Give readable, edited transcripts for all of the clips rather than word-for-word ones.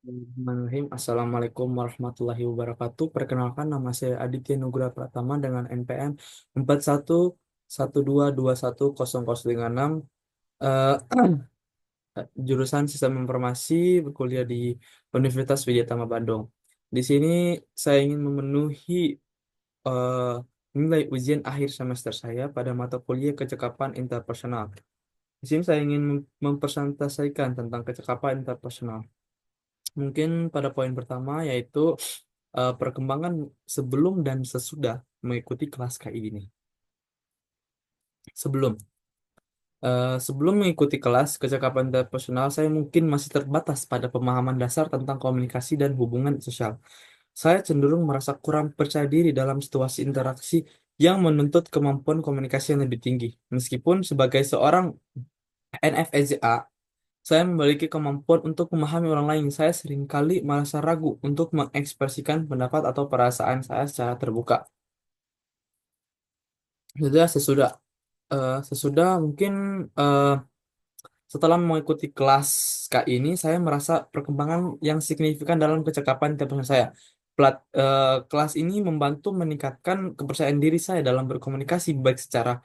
Bismillahirrahmanirrahim. Assalamualaikum warahmatullahi wabarakatuh. Perkenalkan, nama saya Aditya Nugra Pratama dengan NPM 4112210056. Eh, Jurusan Sistem Informasi, berkuliah di Universitas Widyatama Bandung. Di sini saya ingin memenuhi eh, nilai ujian akhir semester saya pada mata kuliah kecakapan interpersonal. Di sini saya ingin mempresentasikan tentang kecakapan interpersonal. Mungkin pada poin pertama yaitu perkembangan sebelum dan sesudah mengikuti kelas KI ini. Sebelum sebelum mengikuti kelas kecakapan interpersonal, saya mungkin masih terbatas pada pemahaman dasar tentang komunikasi dan hubungan sosial. Saya cenderung merasa kurang percaya diri dalam situasi interaksi yang menuntut kemampuan komunikasi yang lebih tinggi. Meskipun sebagai seorang NFEZA, saya memiliki kemampuan untuk memahami orang lain. Saya seringkali merasa ragu untuk mengekspresikan pendapat atau perasaan saya secara terbuka. Sudah sesudah sesudah mungkin eh, setelah mengikuti kelas K ini, saya merasa perkembangan yang signifikan dalam kecakapan interpersonal saya. Kelas ini membantu meningkatkan kepercayaan diri saya dalam berkomunikasi baik secara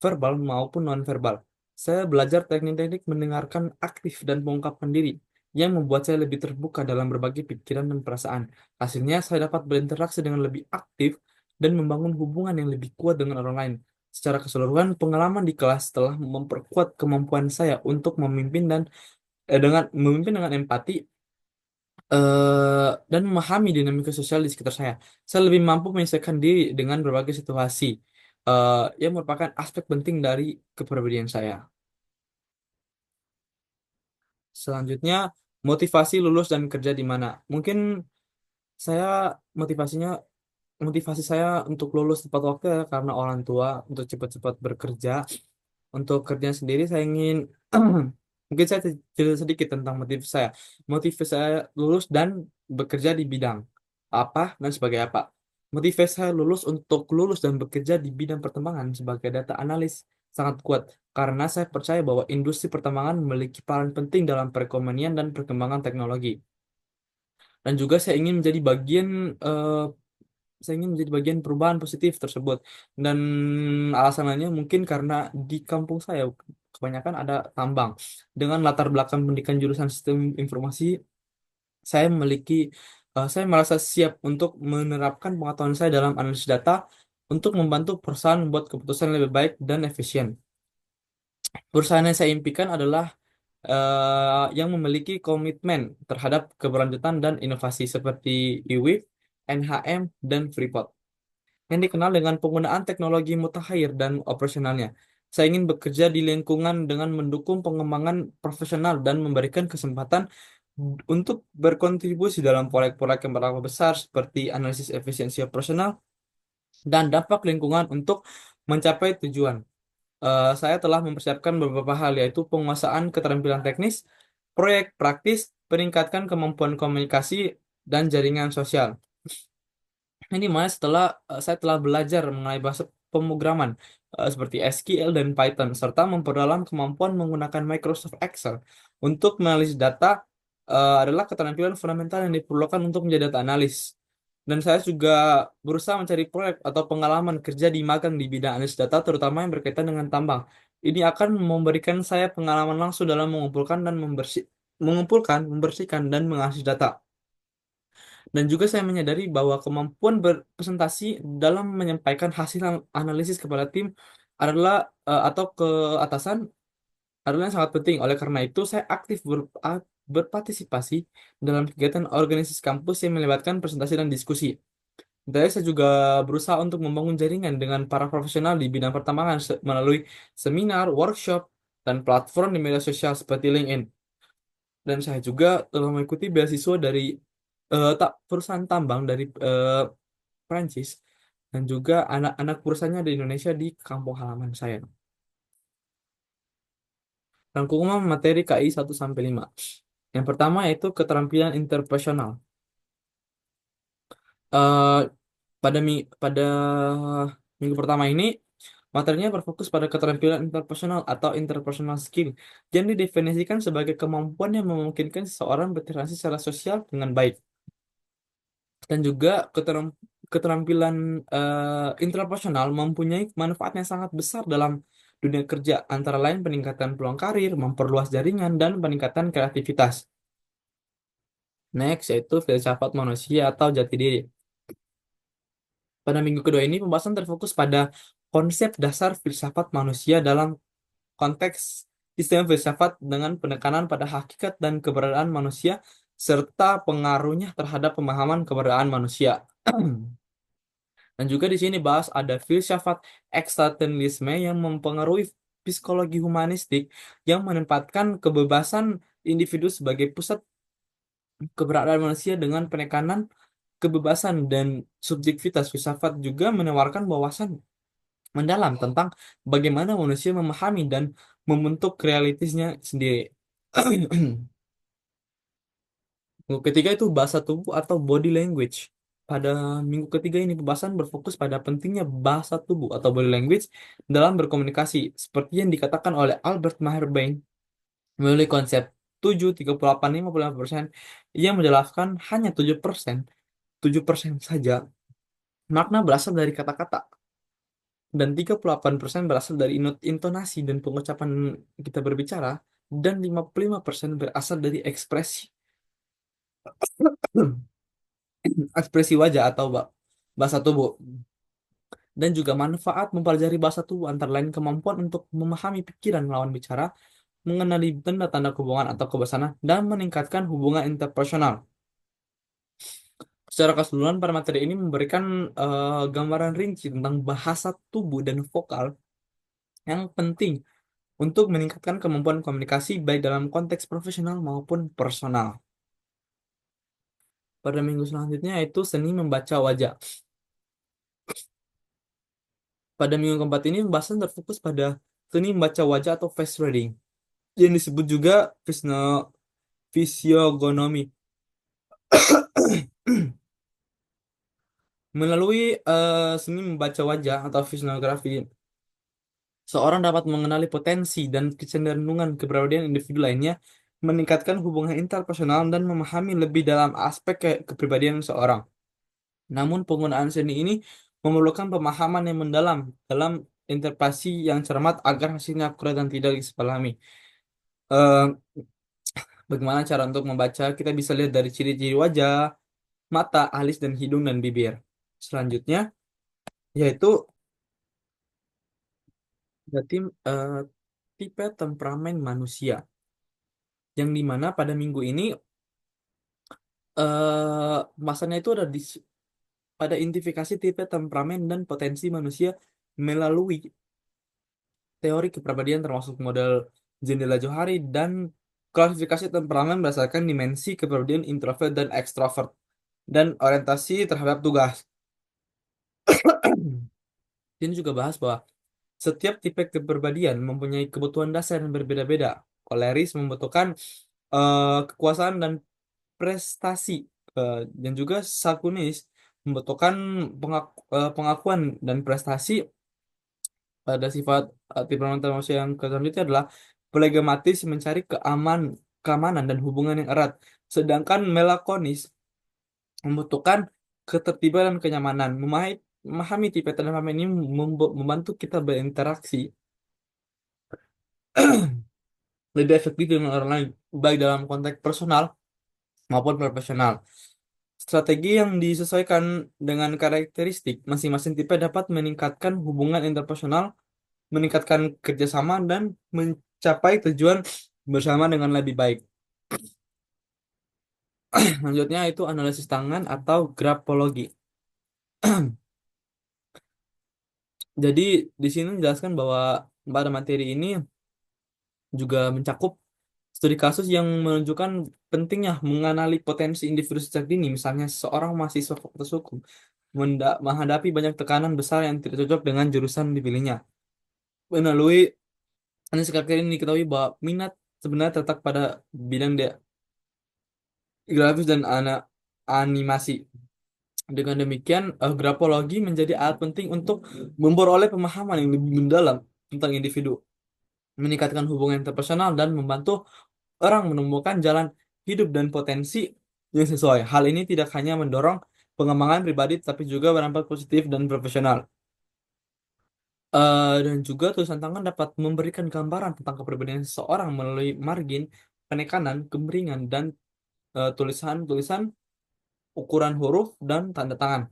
verbal maupun nonverbal. Saya belajar teknik-teknik mendengarkan aktif dan mengungkapkan diri yang membuat saya lebih terbuka dalam berbagai pikiran dan perasaan. Hasilnya, saya dapat berinteraksi dengan lebih aktif dan membangun hubungan yang lebih kuat dengan orang lain. Secara keseluruhan, pengalaman di kelas telah memperkuat kemampuan saya untuk dengan memimpin dengan empati dan memahami dinamika sosial di sekitar saya. Saya lebih mampu menyesuaikan diri dengan berbagai situasi yang merupakan aspek penting dari kepribadian saya. Selanjutnya, motivasi lulus dan kerja di mana? Mungkin saya motivasinya motivasi saya untuk lulus tepat waktu ya karena orang tua untuk cepat-cepat bekerja. Untuk kerja sendiri saya ingin mungkin saya cerita sedikit tentang motif saya. Motif saya lulus dan bekerja di bidang apa dan sebagai apa. Motif saya lulus dan bekerja di bidang pertambangan sebagai data analis sangat kuat karena saya percaya bahwa industri pertambangan memiliki peran penting dalam perekonomian dan perkembangan teknologi. Dan juga eh, saya ingin menjadi bagian perubahan positif tersebut. Dan alasan lainnya mungkin karena di kampung saya kebanyakan ada tambang. Dengan latar belakang pendidikan jurusan sistem informasi, saya merasa siap untuk menerapkan pengetahuan saya dalam analisis data untuk membantu perusahaan membuat keputusan yang lebih baik dan efisien. Perusahaan yang saya impikan adalah yang memiliki komitmen terhadap keberlanjutan dan inovasi seperti IWIF, NHM, dan Freeport yang dikenal dengan penggunaan teknologi mutakhir dan operasionalnya. Saya ingin bekerja di lingkungan dengan mendukung pengembangan profesional dan memberikan kesempatan untuk berkontribusi dalam proyek-proyek yang berapa besar seperti analisis efisiensi operasional dan dampak lingkungan untuk mencapai tujuan. Saya telah mempersiapkan beberapa hal yaitu penguasaan keterampilan teknis, proyek praktis, peningkatkan kemampuan komunikasi, dan jaringan sosial. Ini mana saya telah belajar mengenai bahasa pemrograman seperti SQL dan Python serta memperdalam kemampuan menggunakan Microsoft Excel untuk menganalisis data adalah keterampilan fundamental yang diperlukan untuk menjadi data analis. Dan saya juga berusaha mencari proyek atau pengalaman kerja di magang di bidang analisis data terutama yang berkaitan dengan tambang. Ini akan memberikan saya pengalaman langsung dalam mengumpulkan, membersihkan dan menganalisis data. Dan juga saya menyadari bahwa kemampuan berpresentasi dalam menyampaikan hasil analisis kepada tim adalah atau ke atasan adalah yang sangat penting. Oleh karena itu, saya aktif berpartisipasi dalam kegiatan organisasi kampus yang melibatkan presentasi dan diskusi. Dan saya juga berusaha untuk membangun jaringan dengan para profesional di bidang pertambangan melalui seminar, workshop, dan platform di media sosial seperti LinkedIn. Dan saya juga telah mengikuti beasiswa dari perusahaan tambang dari Prancis dan juga anak-anak perusahaannya di Indonesia di kampung halaman saya. Rangkuman materi KI 1 sampai 5. Yang pertama yaitu keterampilan interpersonal. Eh, pada minggu pertama ini Materinya berfokus pada keterampilan interpersonal atau interpersonal skill yang didefinisikan sebagai kemampuan yang memungkinkan seseorang berinteraksi secara sosial dengan baik. Dan juga keterampilan interpersonal mempunyai manfaat yang sangat besar dalam dunia kerja, antara lain peningkatan peluang karir, memperluas jaringan, dan peningkatan kreativitas. Next, yaitu filsafat manusia atau jati diri. Pada minggu kedua ini, pembahasan terfokus pada konsep dasar filsafat manusia dalam konteks sistem filsafat dengan penekanan pada hakikat dan keberadaan manusia serta pengaruhnya terhadap pemahaman keberadaan manusia. Dan juga di sini bahas ada filsafat eksistensialisme yang mempengaruhi psikologi humanistik yang menempatkan kebebasan individu sebagai pusat keberadaan manusia dengan penekanan kebebasan dan subjektivitas. Filsafat juga menawarkan wawasan mendalam tentang bagaimana manusia memahami dan membentuk realitasnya sendiri. Minggu ketiga itu bahasa tubuh atau body language. Pada minggu ketiga ini pembahasan berfokus pada pentingnya bahasa tubuh atau body language dalam berkomunikasi. Seperti yang dikatakan oleh Albert Maherbain melalui konsep 7, 38, 55%. Ia menjelaskan hanya 7% saja makna berasal dari kata-kata dan 38% berasal dari intonasi dan pengucapan kita berbicara dan 55% berasal dari ekspresi ekspresi wajah atau bahasa tubuh. Dan juga manfaat mempelajari bahasa tubuh antara lain kemampuan untuk memahami pikiran lawan bicara, mengenali tanda-tanda hubungan atau kebesaran, dan meningkatkan hubungan interpersonal. Secara keseluruhan, pada materi ini memberikan gambaran rinci tentang bahasa tubuh dan vokal yang penting untuk meningkatkan kemampuan komunikasi baik dalam konteks profesional maupun personal. Pada minggu selanjutnya yaitu seni membaca wajah. Pada minggu keempat ini pembahasan terfokus pada seni membaca wajah atau face reading yang disebut juga fisiogonomi. Melalui seni membaca wajah atau fisiografi, seorang dapat mengenali potensi dan kecenderungan kepribadian individu lainnya, meningkatkan hubungan interpersonal dan memahami lebih dalam aspek kepribadian seorang. Namun penggunaan seni ini memerlukan pemahaman yang mendalam dalam interpretasi yang cermat agar hasilnya akurat dan tidak disalahpahami. Eh, Bagaimana cara untuk membaca? Kita bisa lihat dari ciri-ciri wajah, mata, alis, dan hidung dan bibir. Selanjutnya, yaitu berarti tipe temperamen manusia, yang dimana pada minggu ini masanya itu ada pada identifikasi tipe temperamen dan potensi manusia melalui teori kepribadian termasuk model jendela Johari dan klasifikasi temperamen berdasarkan dimensi kepribadian introvert dan ekstrovert dan orientasi terhadap tugas. Ini juga bahas bahwa setiap tipe kepribadian mempunyai kebutuhan dasar yang berbeda-beda. Koleris membutuhkan kekuasaan dan prestasi, dan juga Sakunis membutuhkan pengakuan dan prestasi. Pada sifat temperamental manusia yang selanjutnya adalah flegmatis mencari keamanan dan hubungan yang erat. Sedangkan melankolis membutuhkan ketertiban dan kenyamanan. Memahami tipe temperamen ini membantu kita berinteraksi lebih efektif dengan orang lain, baik dalam konteks personal maupun profesional. Strategi yang disesuaikan dengan karakteristik masing-masing tipe dapat meningkatkan hubungan interpersonal, meningkatkan kerjasama, dan mencapai tujuan bersama dengan lebih baik. Selanjutnya itu analisis tangan atau grafologi. Jadi di sini dijelaskan bahwa pada materi ini juga mencakup studi kasus yang menunjukkan pentingnya mengenali potensi individu sejak dini. Misalnya seorang mahasiswa fakultas hukum menghadapi banyak tekanan besar yang tidak cocok dengan jurusan dipilihnya. Melalui analisis karakter ini diketahui bahwa minat sebenarnya terletak pada bidang grafis dan animasi. Dengan demikian, grafologi menjadi alat penting untuk memperoleh pemahaman yang lebih mendalam tentang individu, meningkatkan hubungan interpersonal, dan membantu orang menemukan jalan hidup dan potensi yang sesuai. Hal ini tidak hanya mendorong pengembangan pribadi, tapi juga berdampak positif dan profesional. Dan juga tulisan tangan dapat memberikan gambaran tentang kepribadian seseorang melalui margin, penekanan, kemiringan, dan tulisan-tulisan, ukuran huruf, dan tanda tangan.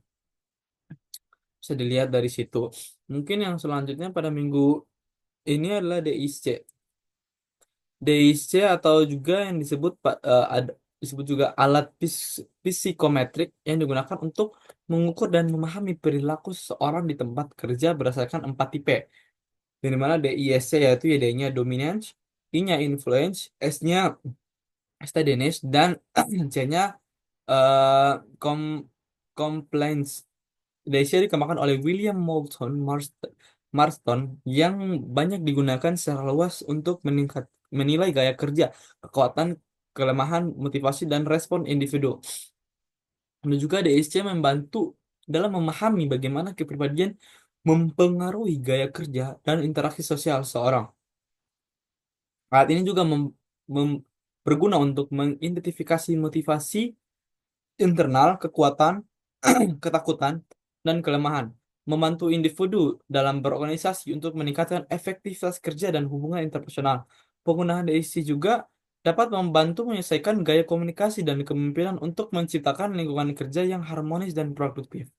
Bisa dilihat dari situ. Mungkin yang selanjutnya pada minggu ini adalah DISC. DISC atau juga yang disebut juga alat psikometrik yang digunakan untuk mengukur dan memahami perilaku seseorang di tempat kerja berdasarkan 4 tipe. Yang dimana DISC yaitu ya D-nya dominance, I-nya influence, S-nya steadiness, dan C-nya eh, com- compliance. DISC dikembangkan oleh William Moulton Marston yang banyak digunakan secara luas untuk menilai gaya kerja, kekuatan, kelemahan, motivasi, dan respon individu. Dan juga DISC membantu dalam memahami bagaimana kepribadian mempengaruhi gaya kerja dan interaksi sosial seorang. Alat ini juga mem- berguna untuk mengidentifikasi motivasi internal, kekuatan, ketakutan, dan kelemahan, membantu individu dalam berorganisasi untuk meningkatkan efektivitas kerja dan hubungan interpersonal. Penggunaan DISC juga dapat membantu menyelesaikan gaya komunikasi dan kemampuan untuk menciptakan lingkungan kerja yang harmonis dan produktif.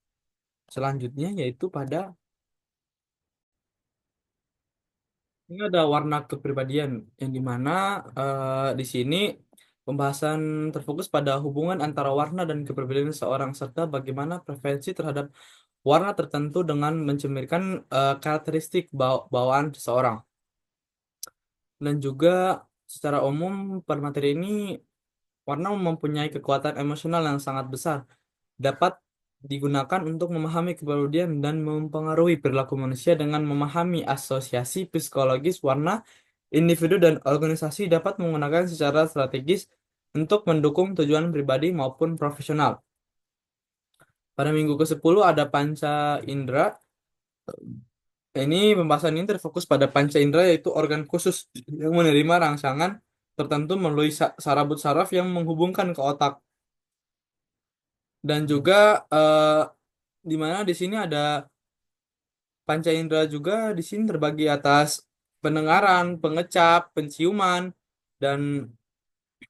Selanjutnya yaitu pada ini ada warna kepribadian yang dimana di sini pembahasan terfokus pada hubungan antara warna dan kepribadian seorang serta bagaimana preferensi terhadap warna tertentu dengan mencerminkan karakteristik bawaan seseorang. Dan juga secara umum pada materi ini warna mempunyai kekuatan emosional yang sangat besar, dapat digunakan untuk memahami kepribadian dan mempengaruhi perilaku manusia dengan memahami asosiasi psikologis warna. Individu dan organisasi dapat menggunakan secara strategis untuk mendukung tujuan pribadi maupun profesional. Pada minggu ke-10 ada panca indera. Ini pembahasan ini terfokus pada panca indera yaitu organ khusus yang menerima rangsangan tertentu melalui sarabut saraf yang menghubungkan ke otak. Dan juga di mana di sini ada panca indera juga di sini terbagi atas pendengaran, pengecap, penciuman, dan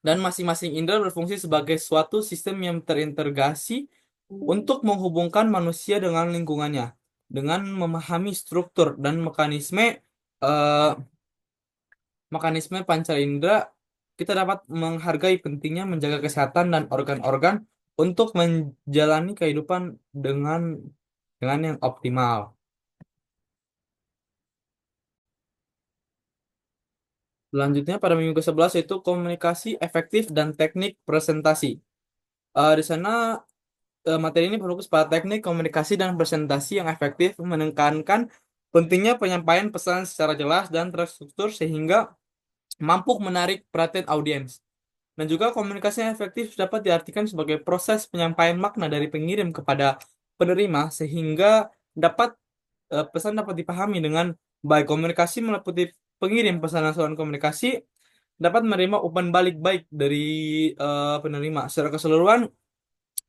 masing-masing indera berfungsi sebagai suatu sistem yang terintegrasi untuk menghubungkan manusia dengan lingkungannya. Dengan memahami struktur dan eh, mekanisme panca indera, kita dapat menghargai pentingnya menjaga kesehatan dan organ-organ untuk menjalani kehidupan dengan yang optimal. Selanjutnya pada minggu ke-11 yaitu komunikasi efektif dan teknik presentasi. Di sana materi ini berfokus pada teknik komunikasi dan presentasi yang efektif, menekankan pentingnya penyampaian pesan secara jelas dan terstruktur sehingga mampu menarik perhatian audiens. Dan juga komunikasi yang efektif dapat diartikan sebagai proses penyampaian makna dari pengirim kepada penerima sehingga dapat pesan dapat dipahami dengan baik. Komunikasi meliputi pengirim pesan dan saluran komunikasi dapat menerima umpan balik baik dari penerima. Secara keseluruhan,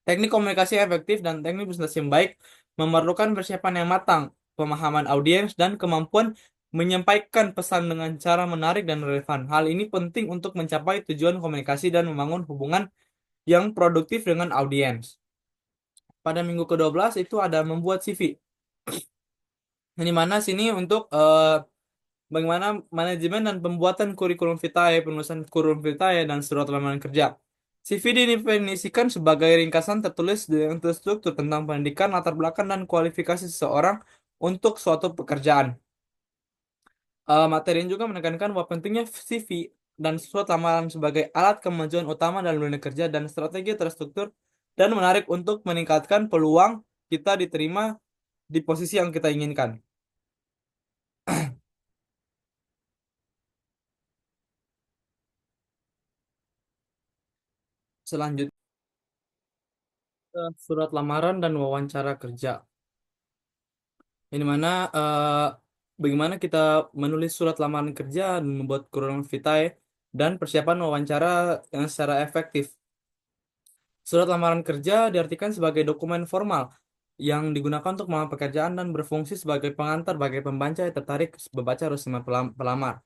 teknik komunikasi yang efektif dan teknik presentasi yang baik memerlukan persiapan yang matang, pemahaman audiens, dan kemampuan menyampaikan pesan dengan cara menarik dan relevan. Hal ini penting untuk mencapai tujuan komunikasi dan membangun hubungan yang produktif dengan audiens. Pada minggu ke-12 itu ada membuat CV. Ini mana sini untuk bagaimana manajemen dan pembuatan kurikulum vitae, penulisan kurikulum vitae, dan surat lamaran kerja. CV didefinisikan sebagai ringkasan tertulis yang terstruktur tentang pendidikan, latar belakang, dan kualifikasi seseorang untuk suatu pekerjaan. Materi ini juga menekankan bahwa pentingnya CV dan surat lamaran sebagai alat kemajuan utama dalam dunia kerja dan strategi terstruktur dan menarik untuk meningkatkan peluang kita diterima di posisi yang kita inginkan. Selanjutnya, Surat lamaran dan wawancara kerja. Ini mana bagaimana kita menulis surat lamaran kerja dan membuat curriculum vitae dan persiapan wawancara yang secara efektif. Surat lamaran kerja diartikan sebagai dokumen formal yang digunakan untuk melamar pekerjaan dan berfungsi sebagai pengantar bagi pembaca yang tertarik membaca resume pelamar.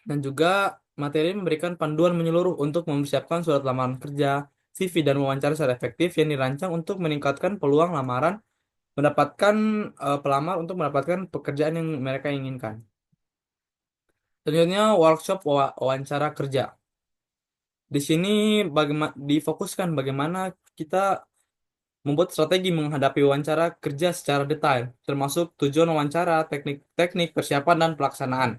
Dan juga materi memberikan panduan menyeluruh untuk mempersiapkan surat lamaran kerja, CV, dan wawancara secara efektif yang dirancang untuk meningkatkan peluang lamaran mendapatkan pelamar untuk mendapatkan pekerjaan yang mereka inginkan. Selanjutnya workshop wawancara kerja. Di sini difokuskan bagaimana kita membuat strategi menghadapi wawancara kerja secara detail, termasuk tujuan wawancara, teknik-teknik persiapan dan pelaksanaan,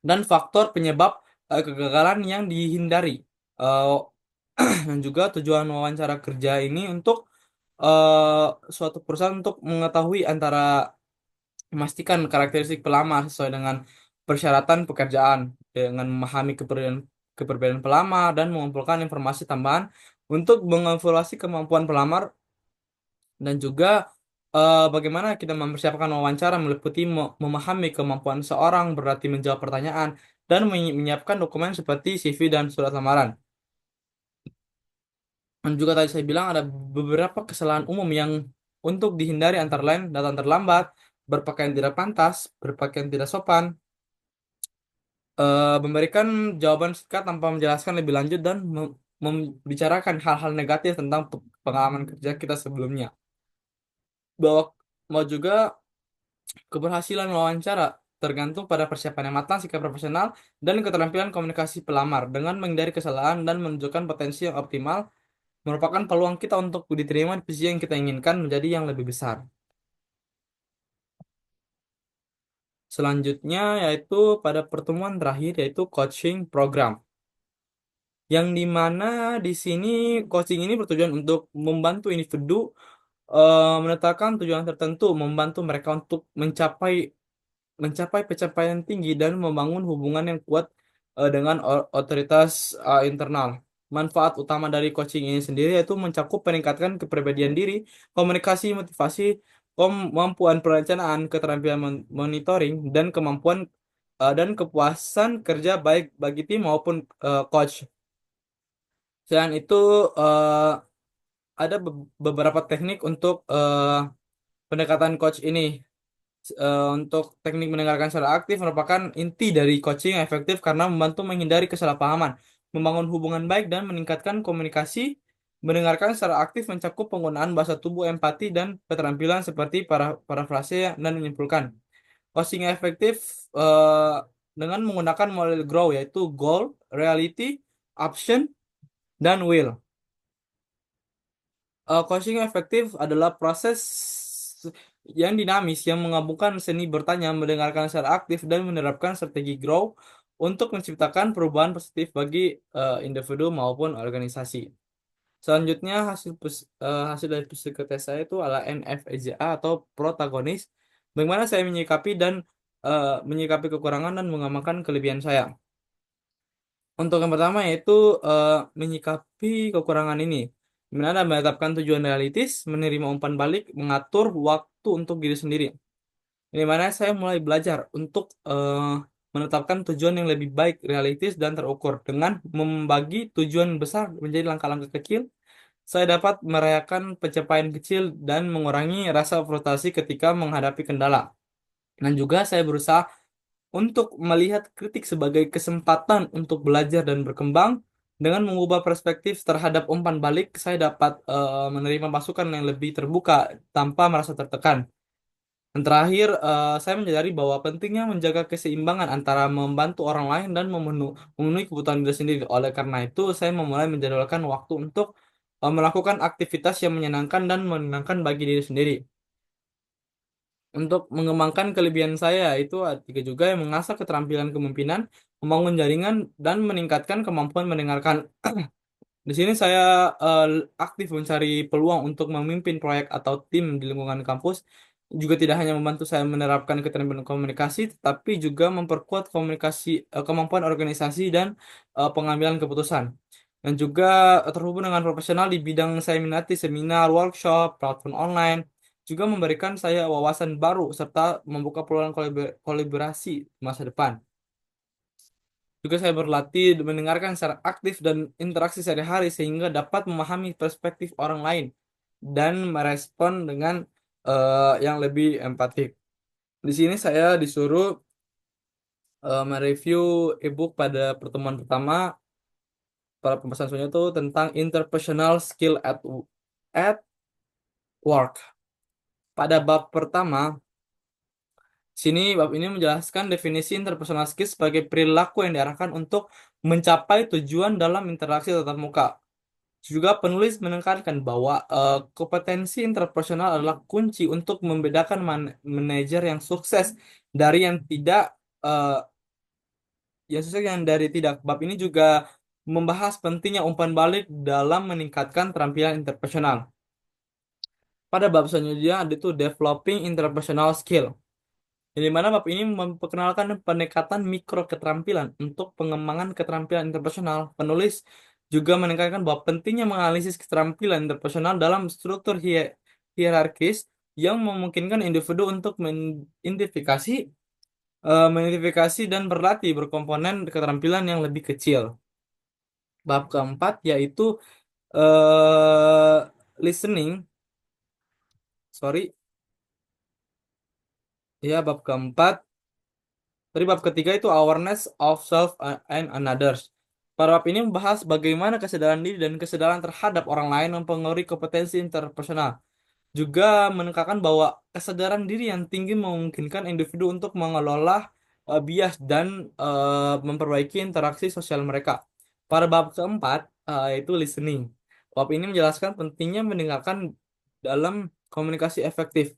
dan faktor penyebab kegagalan yang dihindari. Eh, dan juga tujuan wawancara kerja ini untuk suatu perusahaan untuk mengetahui antara memastikan karakteristik pelamar sesuai dengan persyaratan pekerjaan dengan memahami kepribadian pelamar dan mengumpulkan informasi tambahan untuk mengevaluasi kemampuan pelamar dan juga bagaimana kita mempersiapkan wawancara meliputi memahami kemampuan seorang berarti menjawab pertanyaan dan menyiapkan dokumen seperti CV dan surat lamaran. Dan juga tadi saya bilang ada beberapa kesalahan umum yang untuk dihindari antara lain datang terlambat, berpakaian tidak pantas, berpakaian tidak sopan, memberikan jawaban singkat tanpa menjelaskan lebih lanjut dan membicarakan hal-hal negatif tentang pengalaman kerja kita sebelumnya. Bahwa mau juga keberhasilan wawancara tergantung pada persiapan yang matang, sikap profesional, dan keterampilan komunikasi pelamar. Dengan menghindari kesalahan dan menunjukkan potensi yang optimal, merupakan peluang kita untuk diterima di posisi yang kita inginkan menjadi yang lebih besar. Selanjutnya yaitu pada pertemuan terakhir yaitu coaching program. Yang dimana di sini coaching ini bertujuan untuk membantu individu menetapkan tujuan tertentu, membantu mereka untuk mencapai mencapai pencapaian tinggi dan membangun hubungan yang kuat dengan otoritas internal. Manfaat utama dari coaching ini sendiri yaitu mencakup peningkatan kepribadian diri, komunikasi, motivasi, kemampuan perencanaan, keterampilan monitoring, dan kemampuan dan kepuasan kerja baik bagi tim maupun coach. Selain itu, ada beberapa teknik untuk pendekatan coach ini. Untuk teknik mendengarkan secara aktif merupakan inti dari coaching yang efektif karena membantu menghindari kesalahpahaman, membangun hubungan baik dan meningkatkan komunikasi. Mendengarkan secara aktif mencakup penggunaan bahasa tubuh, empati, dan keterampilan seperti parafrase dan menyimpulkan. Coaching yang efektif dengan menggunakan model GROW yaitu goal, reality, action, dan will. Coaching yang efektif adalah proses yang dinamis yang menggabungkan seni bertanya, mendengarkan secara aktif, dan menerapkan strategi grow untuk menciptakan perubahan positif bagi individu maupun organisasi. Selanjutnya hasil dari psikotes saya itu adalah NFEJA atau protagonis. Bagaimana saya menyikapi dan menyikapi kekurangan dan mengembangkan kelebihan saya. Untuk yang pertama yaitu eh, menyikapi kekurangan ini. Dimana menetapkan tujuan realistis, menerima umpan balik, mengatur waktu untuk diri sendiri. Di mana saya mulai belajar untuk menetapkan tujuan yang lebih baik, realistis, dan terukur. Dengan membagi tujuan besar menjadi langkah-langkah kecil, saya dapat merayakan pencapaian kecil dan mengurangi rasa frustasi ketika menghadapi kendala. Dan juga saya berusaha untuk melihat kritik sebagai kesempatan untuk belajar dan berkembang. Dengan mengubah perspektif terhadap umpan balik, saya dapat menerima masukan yang lebih terbuka tanpa merasa tertekan. Dan terakhir, saya menyadari bahwa pentingnya menjaga keseimbangan antara membantu orang lain dan memenuhi kebutuhan diri sendiri. Oleh karena itu, saya memulai menjadwalkan waktu untuk melakukan aktivitas yang menyenangkan dan menyenangkan bagi diri sendiri. Untuk mengembangkan kelebihan saya itu tiga juga yang mengasah keterampilan kepemimpinan, membangun jaringan, dan meningkatkan kemampuan mendengarkan. Di sini saya eh, aktif mencari peluang untuk memimpin proyek atau tim di lingkungan kampus. Juga tidak hanya membantu saya menerapkan keterampilan komunikasi, tetapi juga memperkuat kemampuan organisasi dan pengambilan keputusan. dan juga terhubung dengan profesional di bidang saya minati, seminar, workshop, platform online, juga memberikan saya wawasan baru serta membuka peluang kolaborasi masa depan. Juga saya berlatih mendengarkan secara aktif dan interaksi sehari-hari sehingga dapat memahami perspektif orang lain dan merespon dengan yang lebih empatik. Di sini saya disuruh mereview ebook pada pertemuan pertama. Para pembahasan selanjutnya itu tentang interpersonal skill at work. Pada bab pertama, sini bab ini menjelaskan definisi interpersonal skill sebagai perilaku yang diarahkan untuk mencapai tujuan dalam interaksi tatap muka. Juga penulis menekankan bahwa kompetensi interpersonal adalah kunci untuk membedakan manajer yang sukses dari yang tidak, eh, yang sukses yang dari tidak. Bab ini juga membahas pentingnya umpan balik dalam meningkatkan keterampilan interpersonal. Pada bab selanjutnya ada itu developing interpersonal skill. Di mana bab ini memperkenalkan pendekatan mikro keterampilan untuk pengembangan keterampilan interpersonal. Penulis juga menekankan bahwa pentingnya menganalisis keterampilan interpersonal dalam struktur hierarkis yang memungkinkan individu untuk mengidentifikasi dan berlatih berkomponen keterampilan yang lebih kecil. Bab keempat yaitu listening. Sorry, ya bab keempat. Tadi bab ketiga itu awareness of self and others. Pada bab ini membahas bagaimana kesadaran diri dan kesadaran terhadap orang lain mempengaruhi kompetensi interpersonal. Juga menekankan bahwa kesadaran diri yang tinggi memungkinkan individu untuk mengelola bias dan memperbaiki interaksi sosial mereka. Pada bab keempat, yaitu listening. Bab ini menjelaskan pentingnya mendengarkan dalam komunikasi efektif.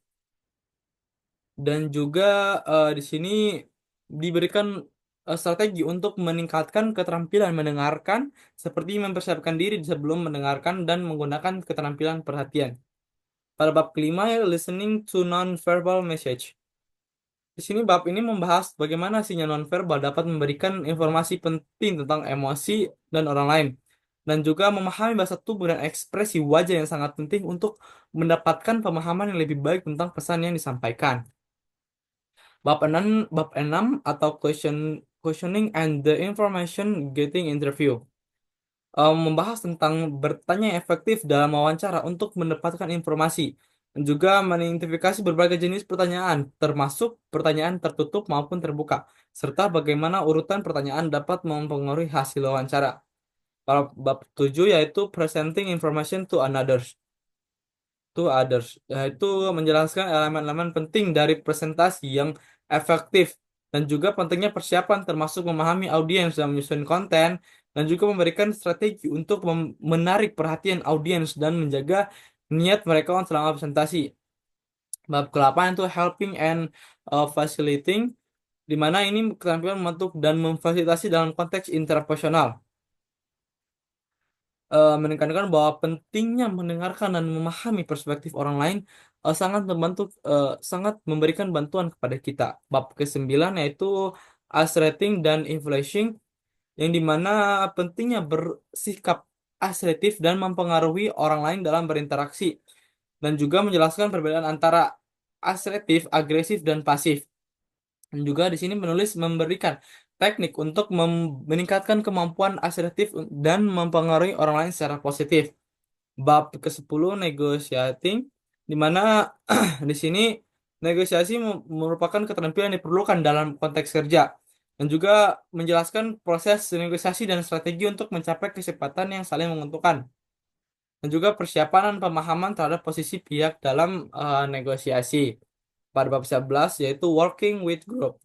Dan juga di sini diberikan strategi untuk meningkatkan keterampilan mendengarkan seperti mempersiapkan diri sebelum mendengarkan dan menggunakan keterampilan perhatian. Pada bab kelima ya listening to non-verbal message. Di sini bab ini membahas bagaimana sinyal non-verbal dapat memberikan informasi penting tentang emosi dan orang lain. Dan juga memahami bahasa tubuh dan ekspresi wajah yang sangat penting untuk mendapatkan pemahaman yang lebih baik tentang pesan yang disampaikan. Bab 6 atau questioning and the information getting interview. Membahas tentang bertanya yang efektif dalam wawancara untuk mendapatkan informasi dan juga mengidentifikasi berbagai jenis pertanyaan, termasuk pertanyaan tertutup maupun terbuka, serta bagaimana urutan pertanyaan dapat mempengaruhi hasil wawancara. Bab 7 yaitu presenting information to others, yaitu menjelaskan elemen-elemen penting dari presentasi yang efektif dan juga pentingnya persiapan termasuk memahami audiens dan menyusun konten dan juga memberikan strategi untuk menarik perhatian audiens dan menjaga niat mereka selama presentasi. Bab ke-8 itu helping and facilitating, di mana ini keterampilan membentuk dan memfasilitasi dalam konteks interpersonal. Menekankan bahwa pentingnya mendengarkan dan memahami perspektif orang lain sangat memberikan bantuan kepada kita. Bab ke-9 yaitu asserting dan influencing, yang dimana pentingnya bersikap asertif dan mempengaruhi orang lain dalam berinteraksi dan juga menjelaskan perbedaan antara asertif, agresif, dan pasif. Dan juga di sini penulis memberikan teknik untuk meningkatkan kemampuan asertif dan mempengaruhi orang lain secara positif. Bab ke-10 negotiating, di mana di sini negosiasi merupakan keterampilan yang diperlukan dalam konteks kerja dan juga menjelaskan proses negosiasi dan strategi untuk mencapai kesepakatan yang saling menguntungkan dan juga persiapan dan pemahaman terhadap posisi pihak dalam negosiasi. Pada bab 11 yaitu working with group.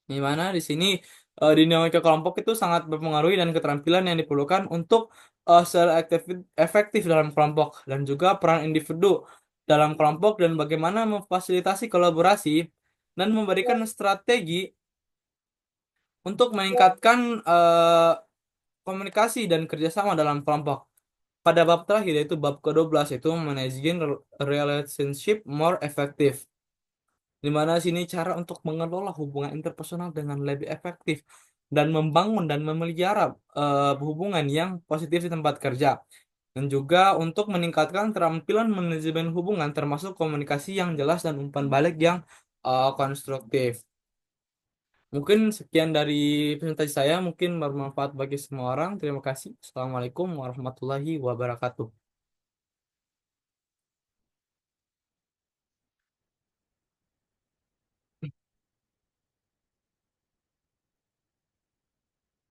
Di mana di sini dinamika kelompok itu sangat berpengaruh dan keterampilan yang diperlukan untuk secara efektif dalam kelompok dan juga peran individu dalam kelompok dan bagaimana memfasilitasi kolaborasi dan memberikan strategi untuk meningkatkan komunikasi dan kerjasama dalam kelompok. Pada bab terakhir yaitu bab ke-12 itu managing relationship more effective. Di mana sini cara untuk mengelola hubungan interpersonal dengan lebih efektif dan membangun dan memelihara hubungan yang positif di tempat kerja. Dan juga untuk meningkatkan keterampilan manajemen hubungan termasuk komunikasi yang jelas dan umpan balik yang konstruktif. Mungkin sekian dari presentasi saya, mungkin bermanfaat bagi semua orang. Terima kasih. Assalamualaikum warahmatullahi wabarakatuh.